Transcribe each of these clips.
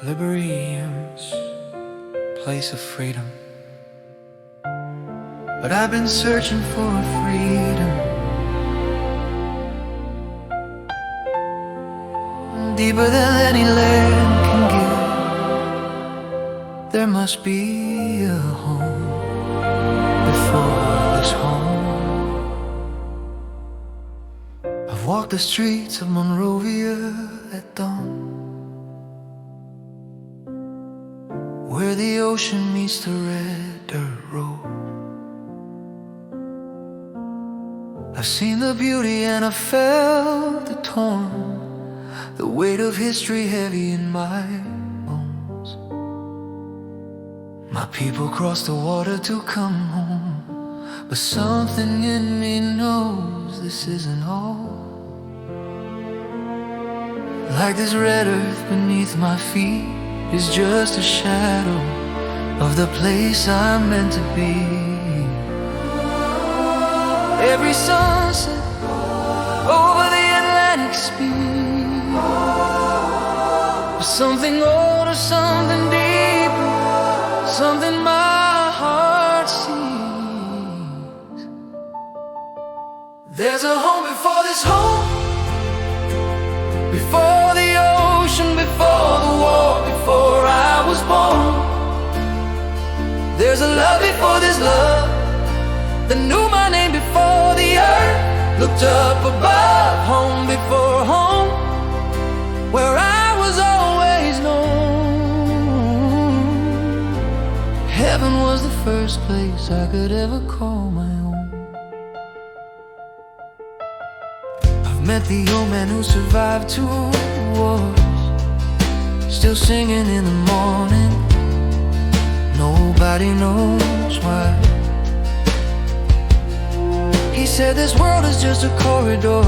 Liberia's place of freedom. But I've been searching for a freedom deeper than any land can give. There must be a home before this home. I've walked the streets of Monrovia at dawn, where the ocean meets the red dirt road. I've seen the beauty and I've felt the torn, the weight of history heavy in my bones. My people crossed the water to come home, but something in me knows this isn't all. Like this red earth beneath my feet is just a shadow of the place I'm meant to be. Every sunset over the Atlantic speed, something older, something deeper, something my heart sees. There's a home before this home, before the ocean, before the war, before I was born. There's a love before this love that knew my name before the earth looked up above. Home before home, where I was always known. Heaven was the first place I could ever call my own. I've met the old man who survived 2 wars, still singing in the morning. Nobody knows why. He said this world is just a corridor,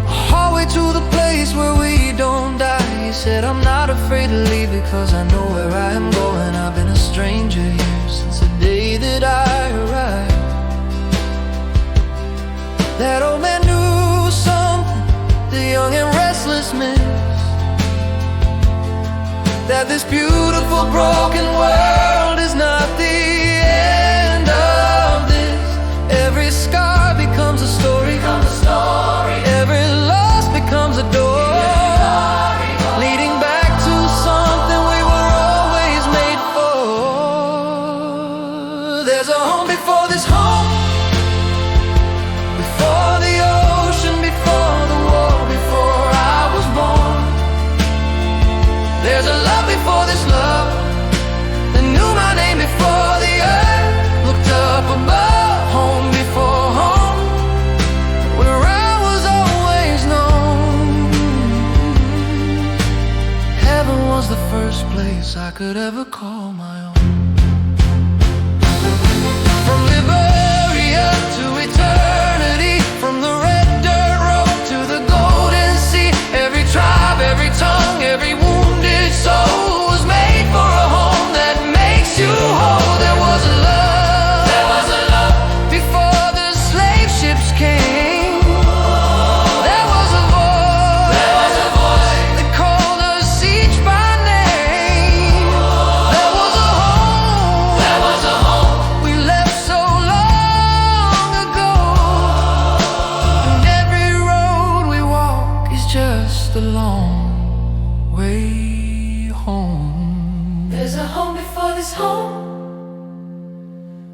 a hallway to the place where we don't die. He said I'm not afraid to leave because I know where I am going. I've been a stranger here since the day that I arrived. That old man knew something the young and restless miss, that this beautiful broken world is not the end of this. Every scar becomes a story, every loss becomes a door, leading back to something we were always made for. There's a home before this home, before the ocean, before the war, before I was born. There's a love before this love that knew my name before the earth looked up above. Home before home, where I was always known. Heaven was the first place I could ever call my own. From Liberia to eternity, from the red dirt road to the golden sea, every tribe, every tongue, every wounded soul was made for a home that makes you whole. There was a love before the slave ships came. There was a voice that called us each by name. There was a home we left so long ago, and every road we walk is just a long way home. There's a home before this home,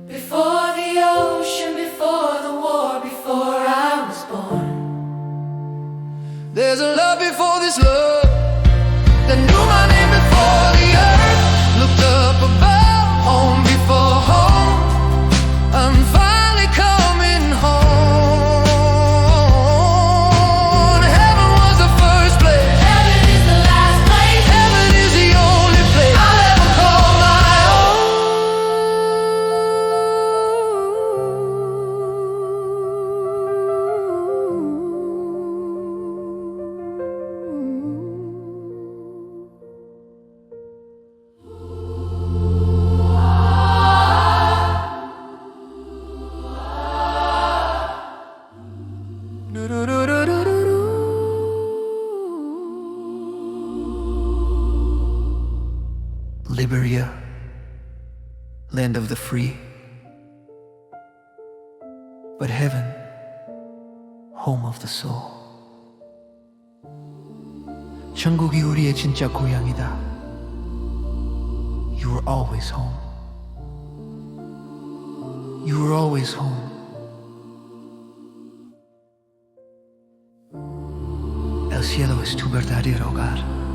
before the ocean, before the war, before I was born. There's a love before this love that knew my name before the earth looked up above. Home before home, I'm finally coming home. Heaven was the first place, Heaven is the last place, heaven is the only place I'll ever call my own. Liberia, land of the free. But heaven, home of the soul. 천국이 우리의 진짜 고향이다. You were always home. You were always home. El cielo es tu verdadero hogar.